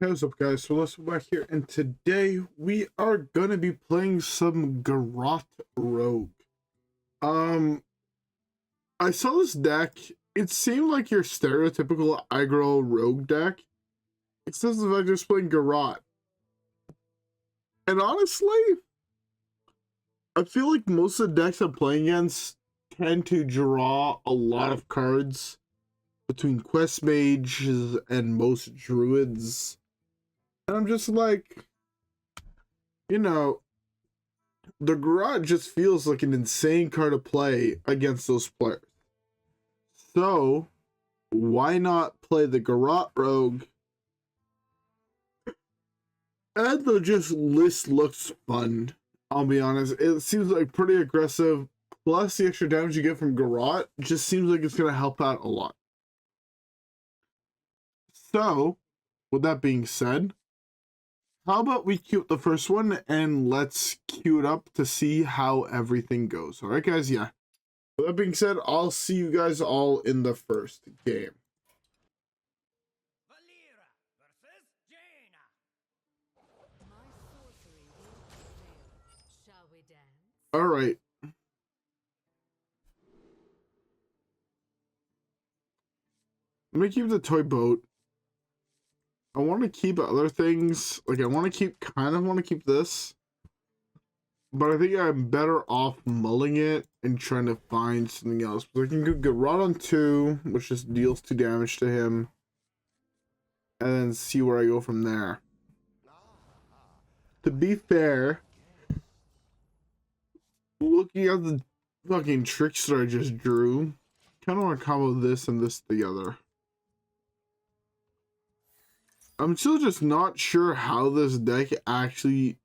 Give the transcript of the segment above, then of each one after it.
Hey, what's up, guys? So let's go back here, and today we are gonna be playing some Garrot Rogue. I saw this deck. It seemed like your stereotypical aggro rogue deck. It says that I'm just playing Garrot, and honestly, I feel like most of the decks I'm playing against tend to draw a lot of cards between quest mages and most druids. And I'm just like, you know, the Garrote just feels like an insane card to play against those players. So, why not play the Garrot Rogue? And the just list looks fun, I'll be honest. It seems like pretty aggressive. Plus, the extra damage you get from Garrot just seems like it's going to help out a lot. So, with that being said, how about we queue up the first one and let's queue it up to see how everything goes. All right, guys? Yeah. With that being said, I'll see you guys all in the first game. All right. I'm gonna keep the toy boat. I want to keep other things. Like, I want to keep this. But I think I'm better off mulling it and trying to find something else. But I can go Garrot on 2, which just deals 2 damage to him. And then see where I go from there. To be fair, looking at the fucking Trickster I just drew, kind of want to combo this and this together. I'm still just not sure how this deck actually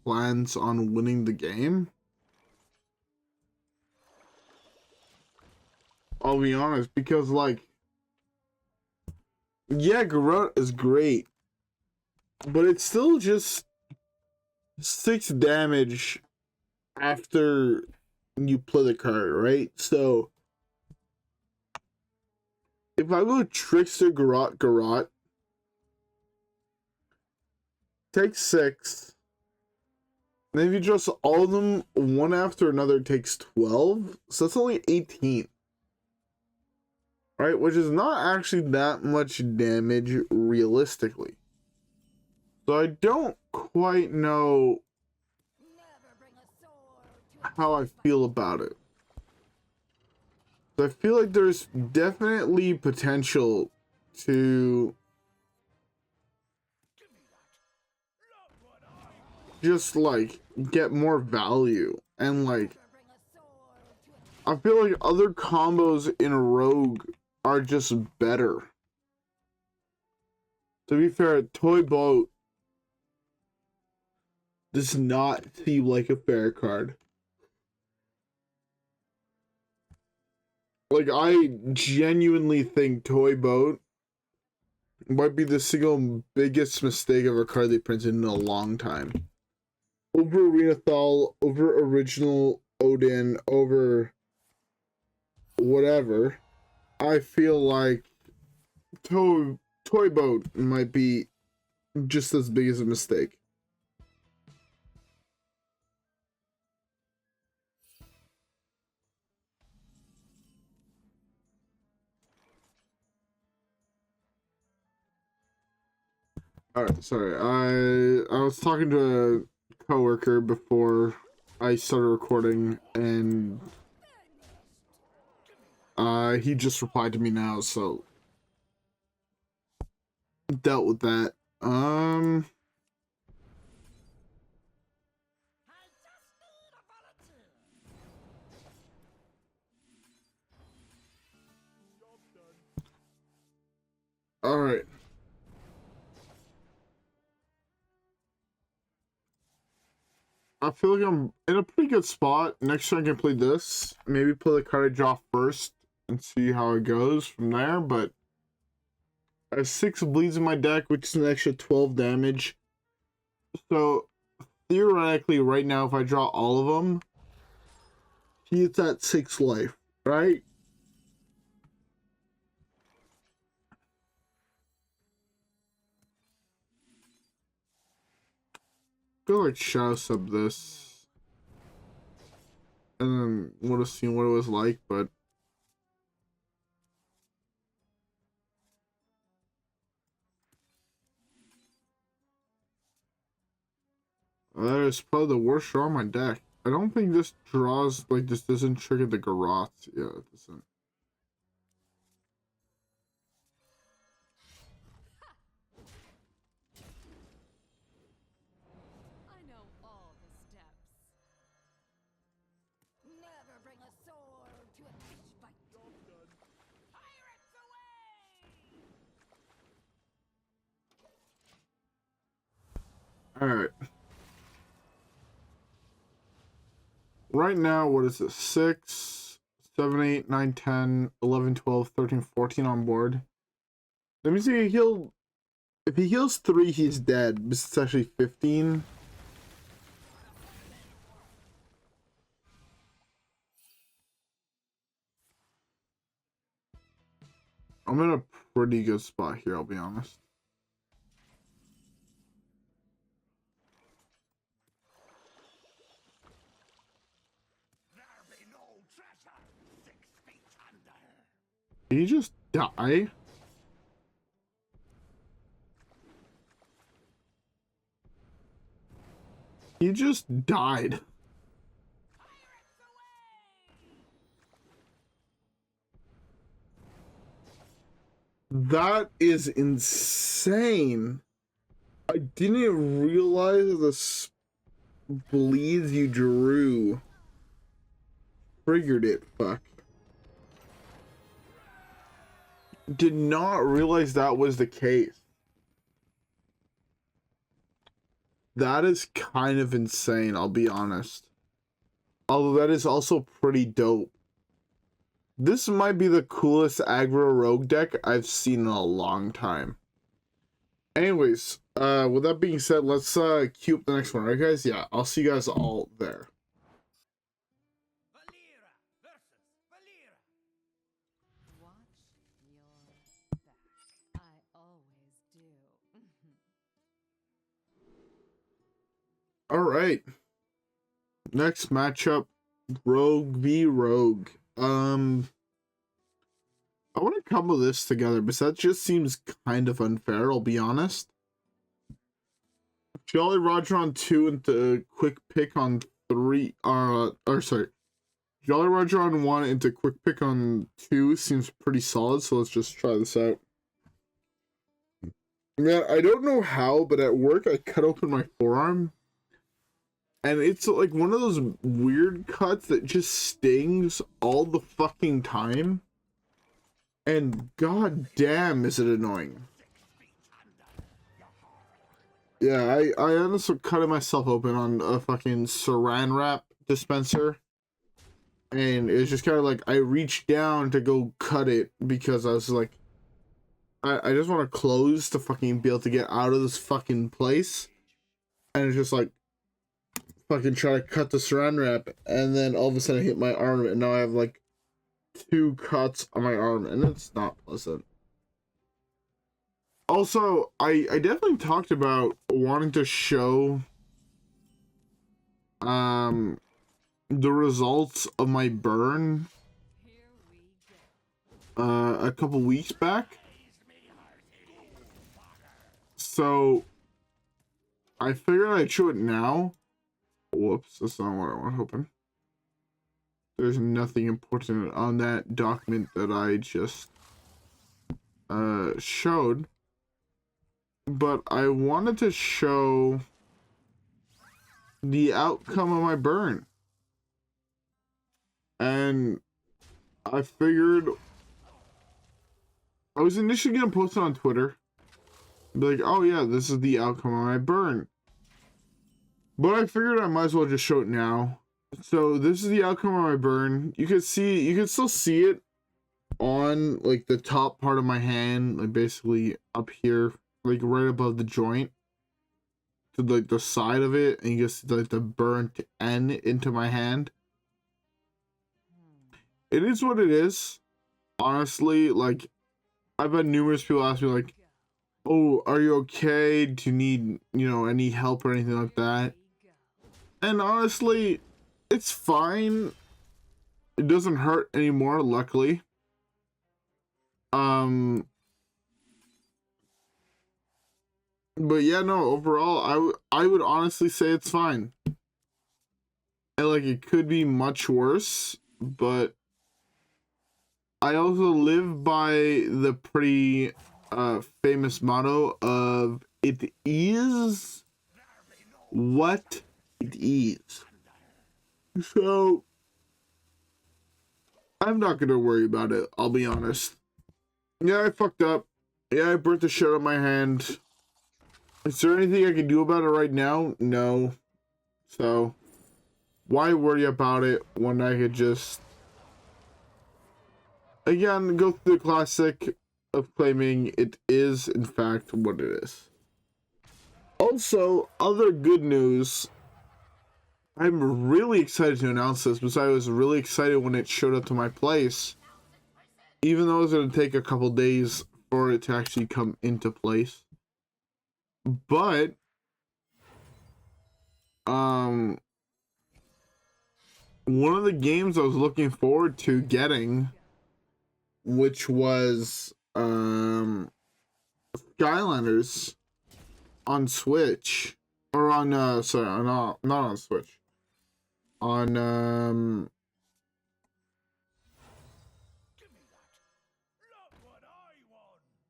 plans on winning the game. I'll be honest, because, like, yeah, Garrote is great, but it's still just 6 damage after you play the card, right? So, if I go Trickster, Garrot, take 6. Then if you just all of them one after another, it takes 12. So that's only 18. Right? Which is not actually that much damage realistically. So I don't quite know how I feel about it. So I feel like there's definitely potential to just, like, get more value. And, like, I feel like other combos in Rogue are just better. To be fair, Toy Boat does not seem like a fair card. Like, I genuinely think Toy Boat might be the single biggest mistake of a card they printed in a long time. Over Arenathal, over Original Odin, over whatever, I feel like Toy Boat might be just as big as a mistake. Alright, sorry. I was talking to a coworker before I started recording, and he just replied to me now, so dealt with that. Alright. I feel like I'm in a pretty good spot. Next time I can play this. Maybe play the card I draw first and see how it goes from there, but I have 6 bleeds in my deck, which is an extra 12 damage. So, theoretically, right now, if I draw all of them, he gets at 6 life, right? Go like Shadowstep this. And then would have seen what it was like, but that is probably the worst draw on my deck. I don't think this draws, like, this doesn't trigger the Garrote. Yeah, it doesn't. I know all the steps. Never bring a sword to a fish fight. Pirates away! Alright. Right now, what is this? 6, 7, 8, 9, 10, 11, 12, 13, 14 on board. Let me see, if he heals 3, he's dead. This is actually 15. I'm in a pretty good spot here, I'll be honest. Did he just die? He just died. That is insane. I didn't realize the bleeds you drew triggered it. Fuck. Did not realize that was the case. That is kind of insane, I'll be honest. Although that is also pretty dope. This might be the coolest aggro rogue deck I've seen in a long time. Anyways, with that being said, let's queue up the next one, right guys? Yeah, I'll see you guys all there. Alright. Next matchup, Rogue v Rogue. I want to couple this together, but that just seems kind of unfair, I'll be honest. Jolly Roger on 2 into quick pick on 3. Sorry. Jolly Roger on 1 into quick pick on 2 seems pretty solid, so let's just try this out. Man, I don't know how, but at work I cut open my forearm. And it's like one of those weird cuts that just stings all the fucking time. And god damn is it annoying. Yeah, I honestly cut myself open on a fucking saran wrap dispenser. And it's just kind of like, I reached down to go cut it because I was like, I just want to close to fucking be able to get out of this fucking place. And it's just like, fucking try to cut the saran wrap, and then all of a sudden I hit my arm, and now I have like 2 cuts on my arm, and it's not pleasant. Also, I definitely talked about wanting to show the results of my burn a couple weeks back. So I figured I'd show it now. Whoops, that's not what I want to open. There's nothing important on that document that I just showed. But I wanted to show the outcome of my burn. And I figured I was initially going to post it on Twitter. Be like, oh yeah, this is the outcome of my burn. But I figured I might as well just show it now. So this is the outcome of my burn. You can still see it on like the top part of my hand, like basically up here, like right above the joint, to like the side of it, and you can see like the burnt end into my hand. It is what it is. Honestly, like I've had numerous people ask me like, oh, are you okay? Do you need, you know, any help or anything like that? And honestly, it's fine. It doesn't hurt anymore, luckily. But yeah, no, overall, I would honestly say it's fine. And like, it could be much worse, but I also live by the pretty famous motto of it is what it is. So I'm not gonna worry about it, I'll be honest. Yeah, I fucked up. Yeah, I burnt the shit out of my hand. Is there anything I can do about it right now? No. So why worry about it when I could just, again, go through the classic of claiming it is in fact what it is. Also, other good news. I'm really excited to announce this because I was really excited when it showed up to my place. Even though it's going to take a couple days for it to actually come into place. But, one of the games I was looking forward to getting, which was, Skylanders on Switch, or on, sorry, not on Switch, on,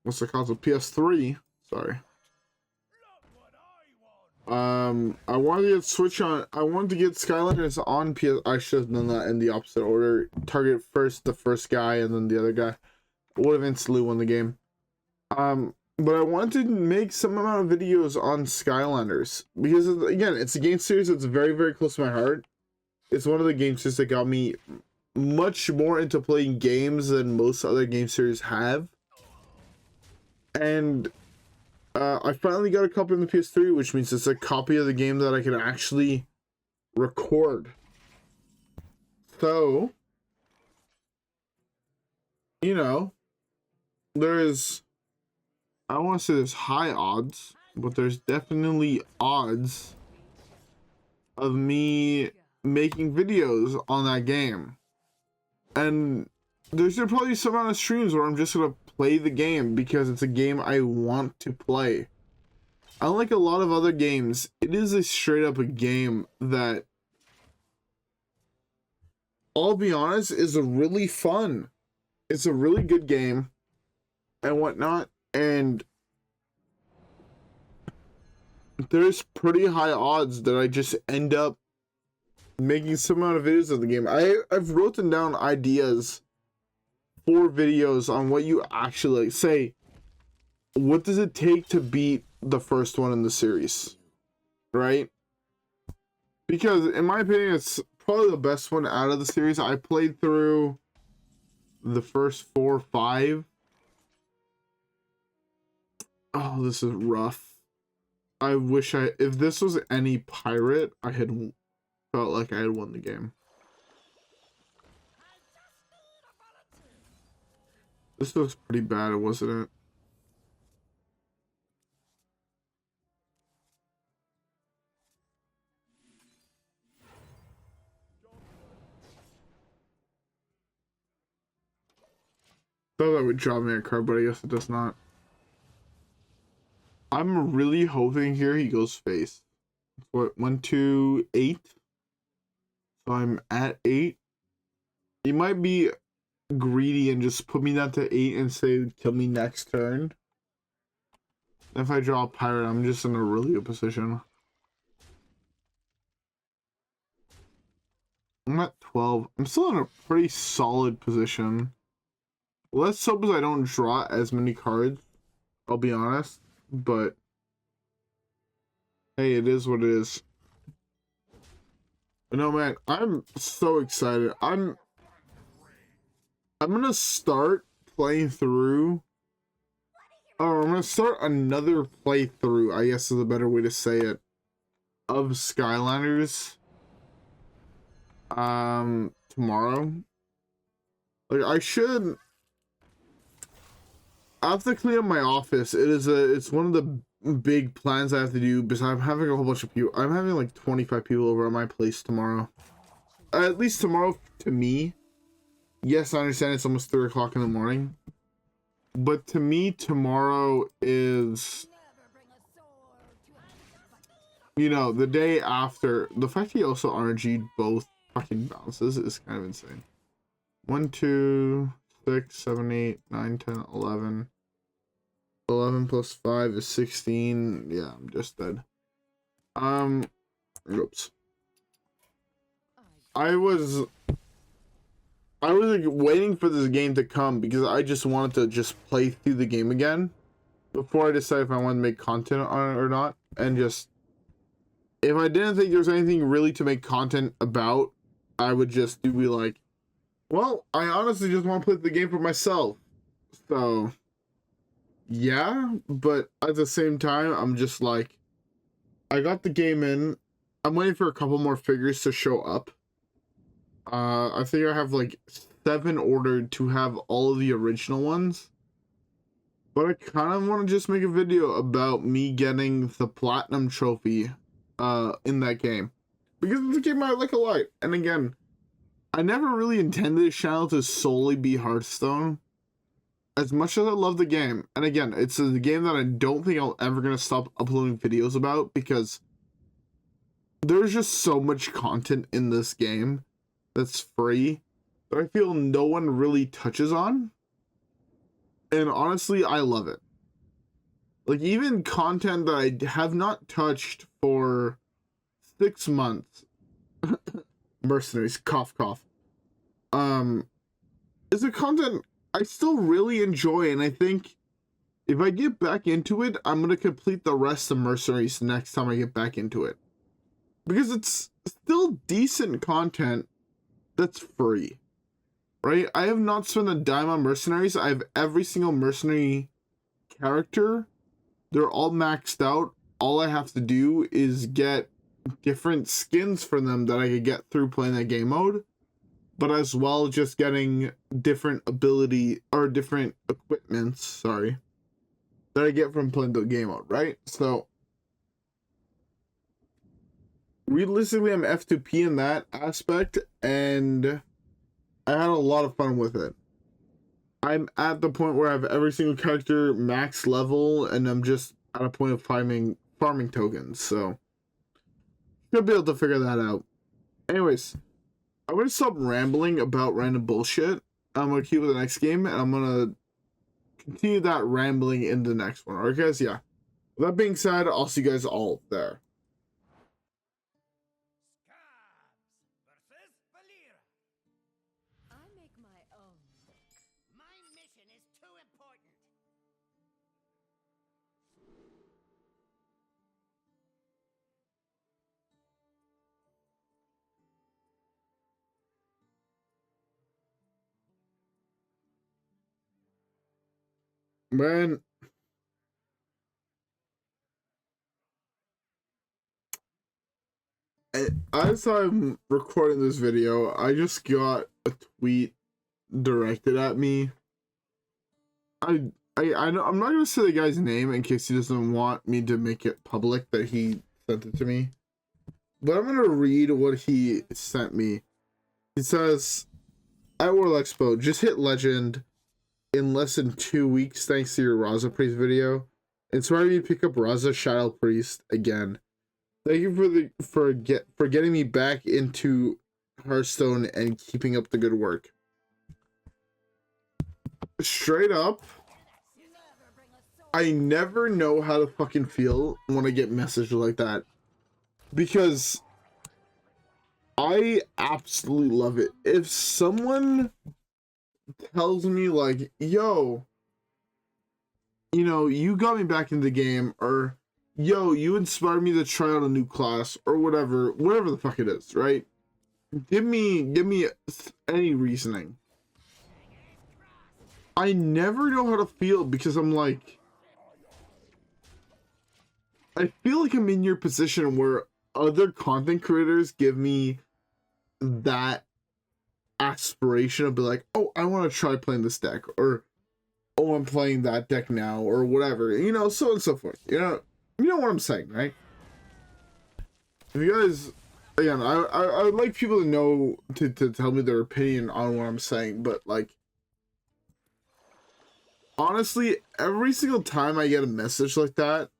what's it called? So PS3, sorry. I wanted to get Switch on. I wanted to get Skylanders on PS. I should have done that in the opposite order. Target first the first guy, and then the other guy. Would have instantly won the game. But I wanted to make some amount of videos on Skylanders because, again, it's a game series that's very, very close to my heart. It's one of the game series that got me much more into playing games than most other game series have. And I finally got a copy on the PS3, which means it's a copy of the game that I can actually record. So, you know, there's, I don't want to say there's high odds, but there's definitely odds of me making videos on that game. And there's probably some amount of streams where I'm just going to play the game because it's a game I want to play. Unlike a lot of other games, it is a straight up a game that, I'll be honest, is a really fun. It's a really good game and whatnot. And there's pretty high odds that I just end up making some amount of videos of the game. I've written down ideas for videos on what you actually, like, say, what does it take to beat the first one in the series, right? Because in my opinion, it's probably the best one out of the series. I played through the first 4 or 5. Oh, this is rough. I wish if this was any pirate, I had felt like I had won the game. This looks pretty bad, wasn't it? Thought that would draw me a card, but I guess it does not. I'm really hoping here he goes face. What, 1, 2, 8? So I'm at 8. He might be greedy and just put me down to 8 and say kill me next turn. If I draw a pirate, I'm just in a really good position. I'm at 12. I'm still in a pretty solid position. Let's hope I don't draw as many cards, I'll be honest. But hey, it is what it is. You know, man, I'm so excited. I'm gonna start playing through. Oh, I'm gonna start another playthrough, I guess is a better way to say it, of Skylanders tomorrow. Like, I have to clean up my office. It's one of the big plans I have to do because I'm having a whole bunch of people. I'm having like 25 people over at my place tomorrow. At least tomorrow to me. Yes, I understand it's almost 3 o'clock in the morning. But to me, tomorrow is, you know, the day after. The fact he also RNG'd both fucking bounces is kind of insane. 1, 2, 6, 7, 8, 9, 10, 11. 11 plus 5 is 16. Yeah, I'm just dead. Oops. I was like waiting for this game to come because I just wanted to just play through the game again before I decide if I want to make content on it or not. And just, if I didn't think there was anything really to make content about, I would just be like, well, I honestly just want to play the game for myself. So, yeah, but at the same time, I'm just like, I got the game in. I'm waiting for a couple more figures to show up. I think I have like 7 ordered to have all of the original ones. But I kind of want to just make a video about me getting the platinum trophy in that game. Because it's a game I like a lot. And again, I never really intended this channel to solely be Hearthstone. As much as I love the game. And again, it's a game that I don't think I'm ever going to stop uploading videos about. Because there's just so much content in this game that's free that I feel no one really touches on. And honestly, I love it. Like, even content that I have not touched for 6 months. Mercenaries, cough, cough. Is a content I still really enjoy, and I think if I get back into it, I'm going to complete the rest of Mercenaries next time I get back into it. Because it's still decent content that's free, right? I have not spent a dime on Mercenaries. I have every single Mercenary character. They're all maxed out. All I have to do is get different skins for them that I could get through playing that game mode, but as well just getting different ability or different equipments, sorry, that I get from playing the game mode, right? So realistically, I'm F2P in that aspect, and I had a lot of fun with it. I'm at the point where I have every single character max level, and I'm just at a point of farming tokens, so should be able to figure that out. Anyways, I'm going to stop rambling about random bullshit. I'm going to keep with the next game, and I'm going to continue that rambling in the next one. Alright, guys? Yeah. With that being said, I'll see you guys all there. Man, as I'm recording this video, I just got a tweet directed at me. I'm not gonna say the guy's name in case he doesn't want me to make it public that he sent it to me, but I'm gonna read what he sent me. He says, "At WhirlXbow, just hit legend in less than 2 weeks thanks to your Raza Priest video. Inspired me to pick up Raza Shadow Priest again. Thank you for getting me back into Hearthstone and keeping up the good work." Straight up, I never know how to fucking feel when I get messages like that, because I absolutely love it. If someone tells me like, yo, you know, you got me back into the game, or yo, you inspired me to try out a new class, or whatever the fuck it is, right? Give me any reasoning. I never know how to feel, because I'm like, I feel like I'm in your position where other content creators give me that aspiration of be like, oh, I want to try playing this deck, or oh, I'm playing that deck now or whatever, you know, so on and so forth. You know what I'm saying, right? If you guys, again, I would like people to know, to tell me their opinion on what I'm saying, but like, honestly, every single time I get a message like that,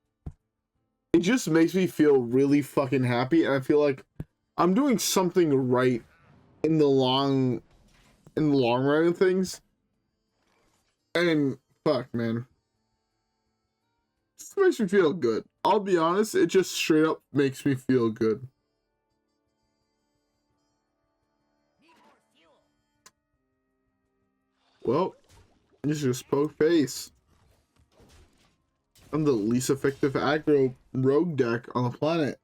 it just makes me feel really fucking happy, and I feel like I'm doing something right in the long run of things. And fuck, man, this makes me feel good. I'll be honest, it just straight up makes me feel good. Well, this just poke face. I'm the least effective aggro rogue deck on the planet.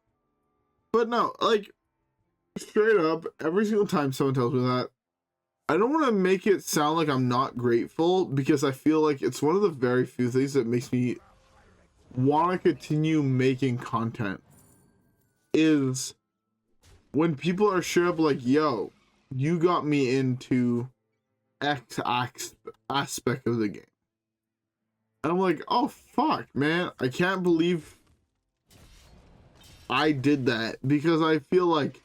But no, like, straight up, every single time someone tells me that, I don't want to make it sound like I'm not grateful, because I feel like it's one of the very few things that makes me want to continue making content, is when people are straight up like, yo, you got me into X aspect of the game. And I'm like, oh fuck, man, I can't believe I did that, because I feel like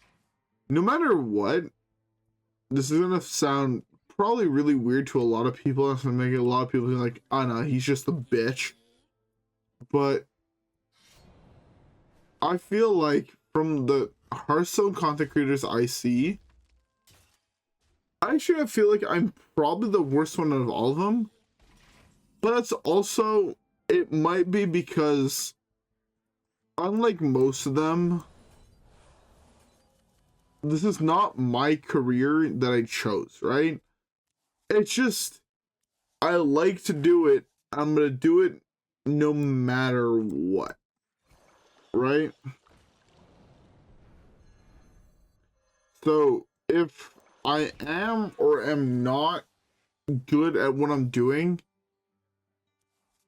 no matter what, this is gonna sound probably really weird to a lot of people. It's gonna make a lot of people be like, oh no, he's just a bitch. But I feel like from the Hearthstone content creators I see, I actually feel like I'm probably the worst one out of all of them. But it's also, it might be because, unlike most of them, this is not my career that I chose, right? It's just, I like to do it. I'm gonna do it no matter what, right? So if I am or am not good at what I'm doing,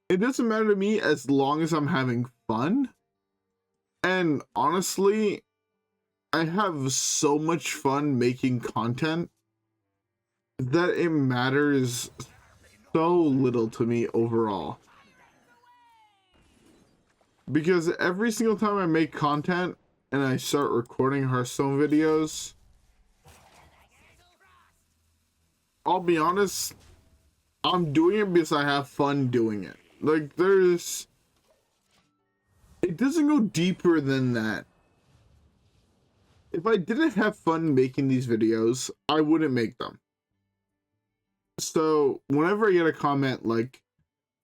it doesn't matter to me as long as I'm having fun. And honestly, I have so much fun making content that it matters so little to me overall. Because every single time I make content and I start recording Hearthstone videos, I'll be honest, I'm doing it because I have fun doing it. Like, it doesn't go deeper than that. If I didn't have fun making these videos, I wouldn't make them. So whenever I get a comment like,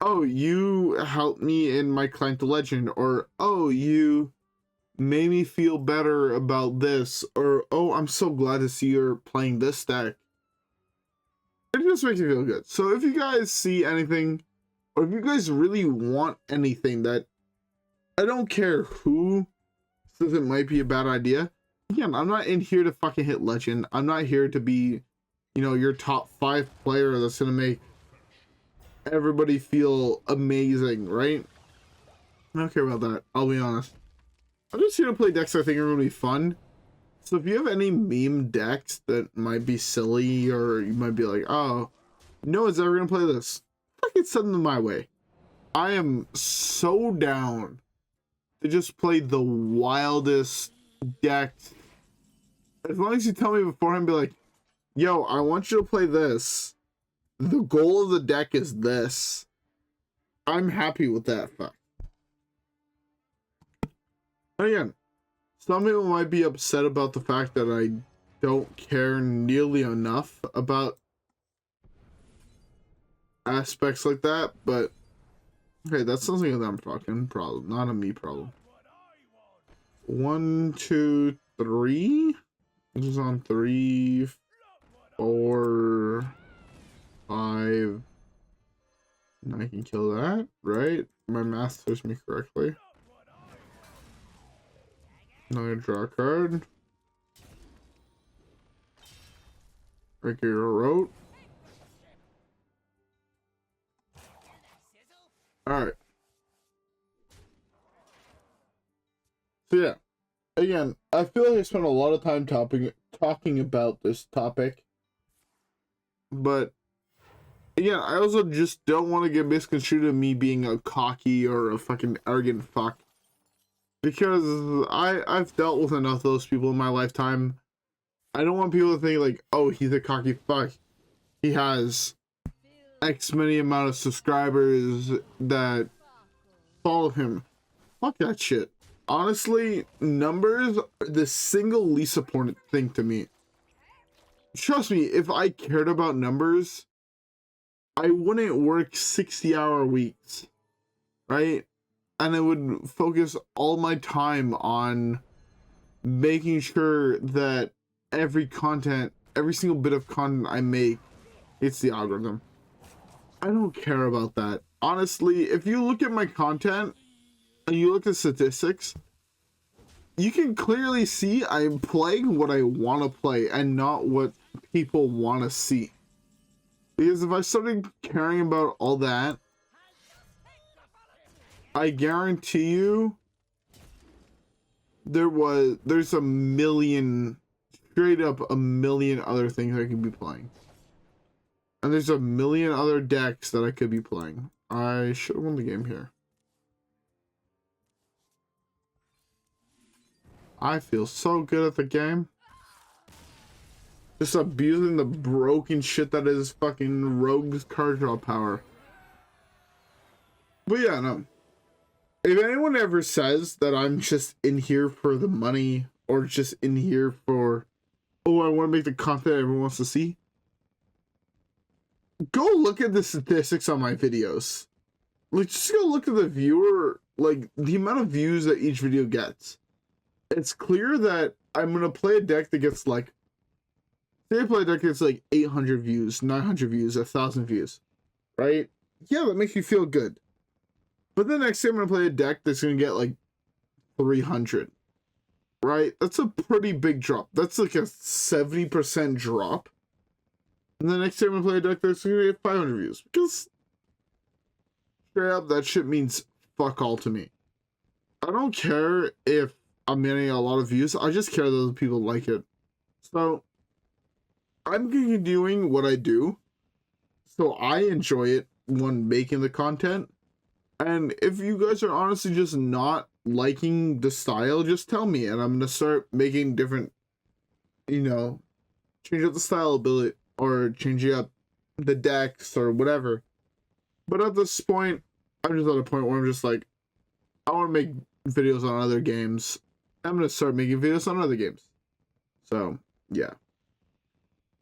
oh, you helped me in my Climb to Legend, or oh, you made me feel better about this, or oh, I'm so glad to see you're playing this deck, it just makes me feel good. So if you guys see anything, or if you guys really want anything that, I don't care who says it might be a bad idea. Again, I'm not in here to fucking hit legend. I'm not here to be, you know, your top 5 player that's gonna make everybody feel amazing, right? I don't care about that, I'll be honest. I'm just here to play decks I think are gonna be fun. So if you have any meme decks that might be silly, or you might be like, oh, no one's ever gonna play this, fucking send them my way. I am so down to just play the wildest decks. As long as you tell me beforehand, be like, yo, I want you to play this. The goal of the deck is this. I'm happy with that fact. Again, some people might be upset about the fact that I don't care nearly enough about aspects like that, but okay, that's something that I'm fucking problem, not a me problem. 1, 2, 3. This is on 3, 4, 5. And I can kill that, right? My math serves me correctly. I'm gonna draw a card. Right here, Garrote. Alright. So yeah. Again, I feel like I spent a lot of time talking about this topic. But again, I also just don't want to get misconstrued of me being a cocky or a fucking arrogant fuck. Because I've dealt with enough of those people in my lifetime. I don't want people to think like, oh, he's a cocky fuck. He has X many amount of subscribers that follow him. Fuck that shit. Honestly, numbers are the single least important thing to me. Trust me, if I cared about numbers, I wouldn't work 60-hour weeks, right? And I would focus all my time on making sure that every single bit of content I make hits the algorithm. I don't care about that. Honestly, if you look at my content and you look at statistics, you can clearly see I'm playing what I want to play and not what people want to see. Because if I started caring about all that, I guarantee you there's a million, straight up a million other things I could be playing. And there's a million other decks that I could be playing. I should have won the game here. I feel so good at the game. Just abusing the broken shit that is fucking Rogue's card draw power. But yeah, no. If anyone ever says that I'm just in here for the money or just in here for, oh, I want to make the content everyone wants to see, go look at the statistics on my videos. Like, just go look at the viewer, like, the amount of views that each video gets. It's clear that I'm going to play a deck that gets, like, say I play a deck that's, like, 800 views, 900 views, 1,000 views, right? Yeah, that makes me feel good. But the next day I'm going to play a deck that's going to get, like, 300, right? That's a pretty big drop. That's, like, a 70% drop. And the next time I play a deck that's going to get 500 views. Because, straight up, that shit means fuck all to me. I don't care if I'm getting a lot of views. I just care that other people like it. So, I'm doing what I do. So I enjoy it when making the content. And if you guys are honestly just not liking the style, just tell me. And I'm going to start making different, change up the style a bit. Or changing up the decks or whatever. But at this point, I'm just at a point where I'm just like, I want to make videos on other games. I'm going to start making videos on other games. So, yeah.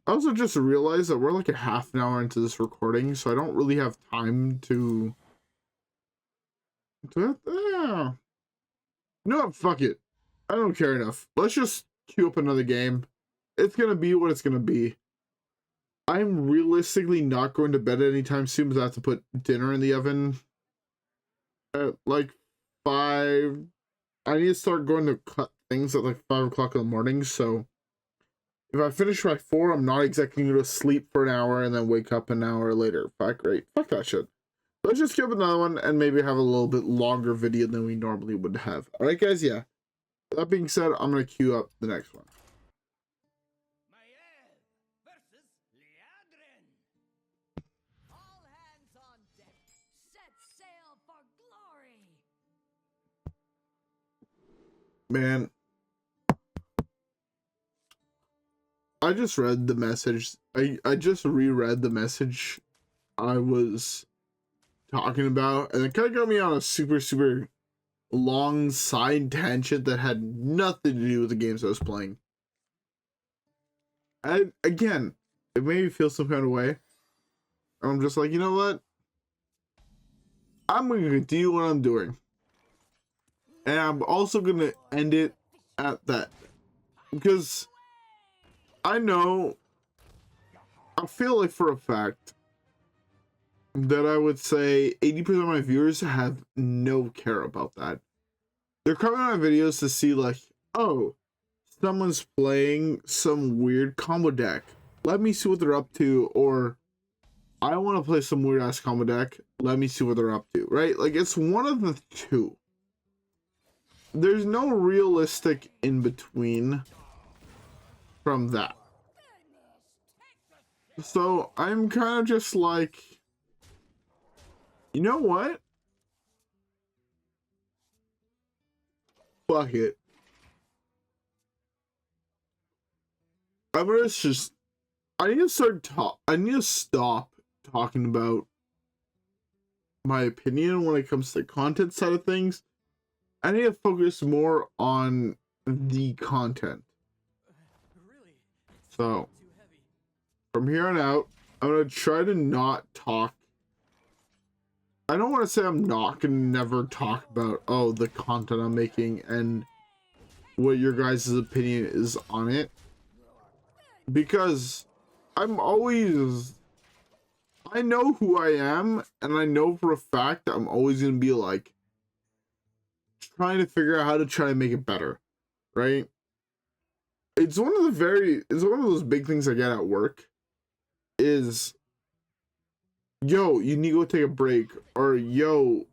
I also just realized that we're like a half an hour into this recording, so I don't really have time to... No, fuck it. I don't care enough. Let's just queue up another game. It's going to be what it's going to be. I'm realistically not going to bed anytime soon because I have to put dinner in the oven at like 5. I need to start going to cut things at like 5 o'clock in the morning. So if I finish by 4, I'm not exactly going to sleep for an hour and then wake up an hour later. Fuck, great. Fuck that shit. Let's just give another one and maybe have a little bit longer video than we normally would have. Alright, guys, yeah. That being said, I'm going to queue up the next one. Man, I just read the message. I just reread the message I was talking about, and it kind of got me on a super long side tangent that had nothing to do with the games I was playing. And again, it made me feel some kind of way. I'm just like, you know what? I'm going to continue what I'm doing. And I'm also going to end it at that. Because I feel like for a fact that I would say 80% of my viewers have no care about that. They're coming on my videos to see like, oh, someone's playing some weird combo deck. Let me see what they're up to. Or I want to play some weird ass combo deck. Let me see what they're up to, right? Like, it's one of the two. There's no realistic in between from that. So I'm kind of just like, you know what? Fuck it. I'm gonna just, I need to stop talking about my opinion when it comes to the content side of things. I need to focus more on the content. So from here on out, I'm gonna try to not talk. I don't want to say I'm not gonna never talk about, oh, the content I'm making and what your guys' opinion is on it, because I'm always, I know who I am, and I know for a fact that I'm always gonna be like trying to figure out how to try to make it better, right? It's one of those big things I get at work is, yo, you need to go take a break, or yo,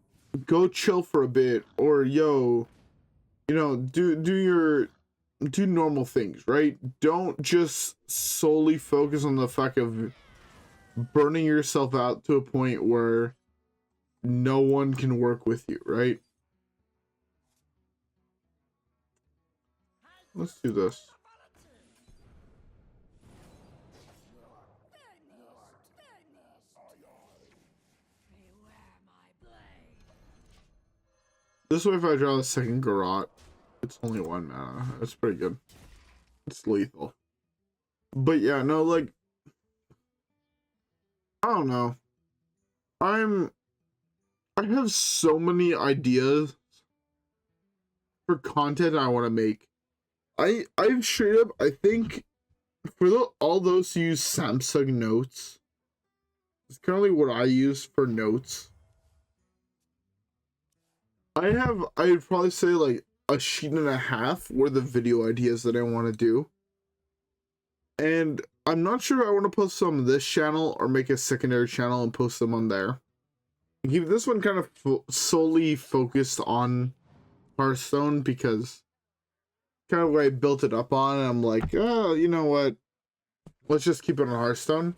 go chill for a bit, or yo, you know, do normal things, right? Don't just solely focus on the fact of burning yourself out to a point where no one can work with you, right? Let's do this. This way, if I draw the second Garrote, it's only 1 mana. That's pretty good. It's lethal. But yeah, no, like, I don't know. I have so many ideas for content I want to make. I've straight up, I think, for all those who use Samsung Notes, it's currently what I use for notes. I'd probably say like a sheet and a half were the video ideas that I want to do. And I'm not sure if I want to post some on this channel or make a secondary channel and post them on there. Keep this one kind of solely focused on Hearthstone, because kind of what I built it up on, and I'm like, oh, you know what? Let's just keep it on Hearthstone.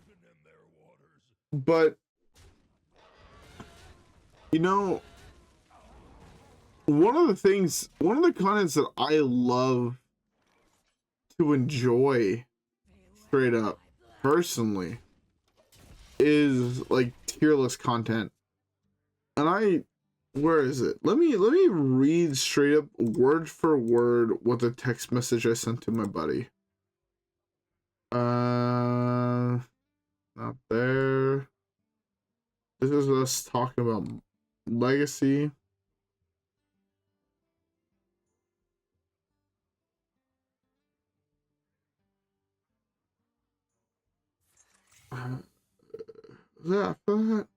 But, you know, one of the contents that I love to enjoy straight up personally is like tier list content. And where is it? Let me read straight up word for word what the text message I sent to my buddy. Not there. This is us talking about legacy. That. You're gonna love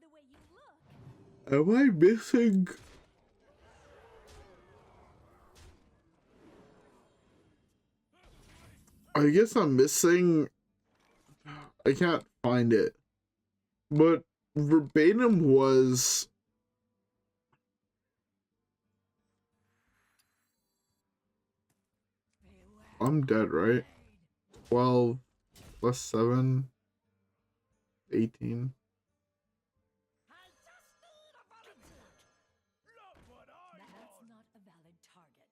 the way you look. Am I missing? I guess I'm missing. I can't find it. But verbatim was, I'm dead, right? 12 plus 7, 18. That's not a valid target.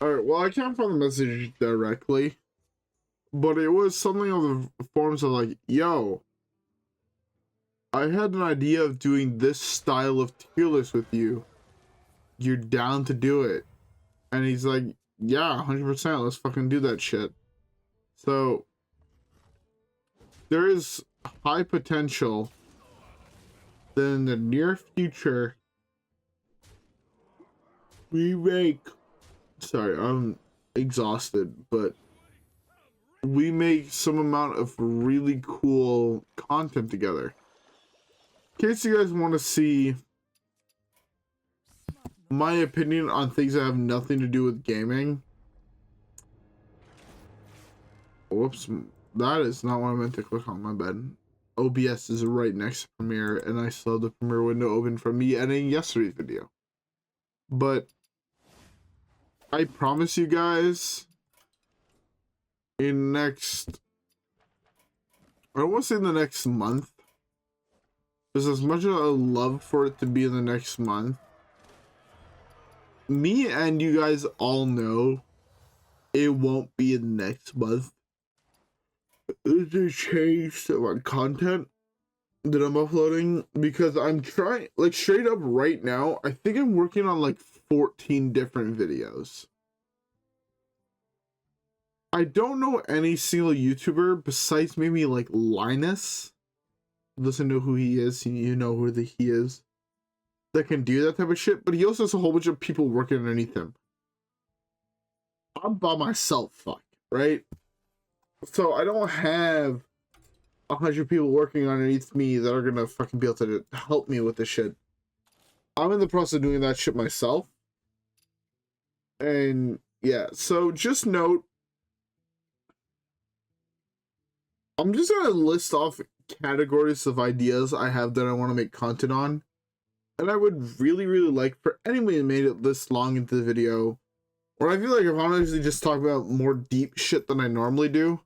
Alright, well, I can't find the message directly, but it was something on the forums of like, yo, I had an idea of doing this style of tier list with you. You're down to do it. And he's like, yeah, 100%, let's fucking do that shit. So, there is high potential that in the near future, we make, sorry, I'm exhausted, but we make some amount of really cool content together. In case you guys want to see my opinion on things that have nothing to do with gaming. Whoops, that is not what I meant to click on, my bad. OBS is right next to Premiere, and I still have the Premiere window open from me editing yesterday's video. But I promise you guys, in next, I don't want to say in the next month, because as much as I love for it to be in the next month, me and you guys all know it won't be in the next month. There's a change to my content that I'm uploading, because I'm trying, like, straight up right now, I think I'm working on like 14 different videos. I don't know any single YouTuber besides maybe like Linus. Listen to who he is, you know who he is, that can do that type of shit, but he also has a whole bunch of people working underneath him. I'm by myself, fuck, right? So I don't have 100 people working underneath me that are gonna fucking be able to help me with this shit. I'm in the process of doing that shit myself. And yeah, so just note, I'm just gonna list off categories of ideas I have that I want to make content on. And I would really, really like for anyone who made it this long into the video, or I feel like if I'm honestly just talk about more deep shit than I normally do,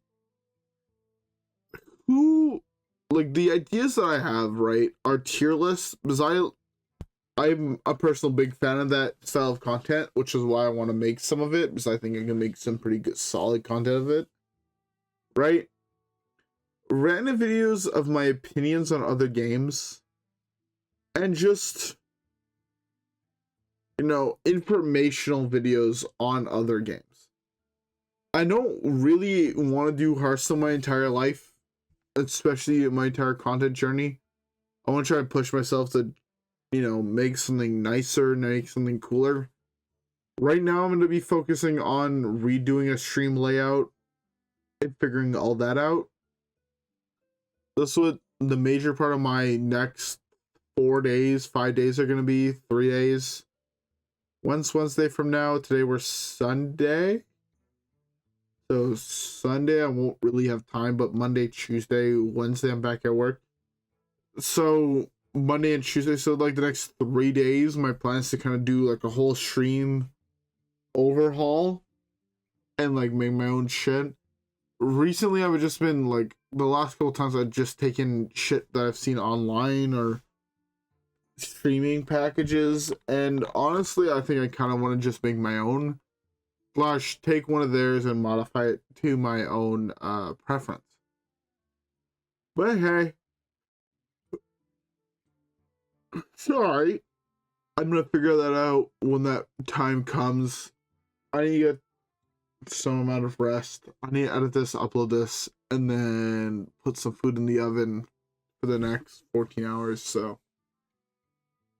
who, like, the ideas that I have, right, are tier lists, because I'm a personal big fan of that style of content, which is why I want to make some of it, because I think I can make some pretty good solid content of it, right? Random videos of my opinions on other games, and just, you know, informational videos on other games. I don't really want to do Hearthstone my entire life, especially my entire content journey. I want to try and push myself to, you know, make something nicer, make something cooler. Right now, I'm going to be focusing on redoing a stream layout and figuring all that out. That's what the major part of my next 4 days, 5 days are going to be, 3 days. Wednesday from now. Today we're Sunday. So Sunday I won't really have time, but Monday, Tuesday, Wednesday I'm back at work. So Monday and Tuesday, so like the next 3 days, my plan is to kind of do like a whole stream overhaul and like make my own shit. Recently I've just been like, the last couple times I've just taken shit that I've seen online or streaming packages, and honestly I think I kind of want to just make my own, slash take one of theirs and modify it to my own preference. But hey, sorry, I'm gonna figure that out when that time comes. I need to get some amount of rest. I need to edit this, upload this, and then put some food in the oven for the next 14 hours. So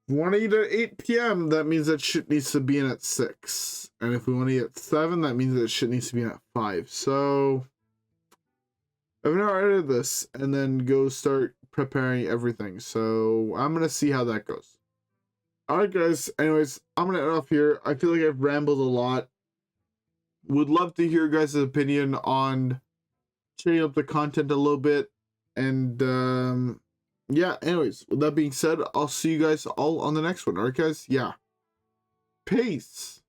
if we want to eat at 8 p.m., that means that shit needs to be in at 6. And if we want to eat at 7, that means that shit needs to be in at 5. So I've now edited this and then go start preparing everything. So I'm going to see how that goes. Alright guys, anyways, I'm going to end off here. I feel like I've rambled a lot. Would love to hear your guys' opinion on changing up the content a little bit. And yeah, anyways, with that being said, I'll see you guys all on the next one. Alright guys, yeah. Peace.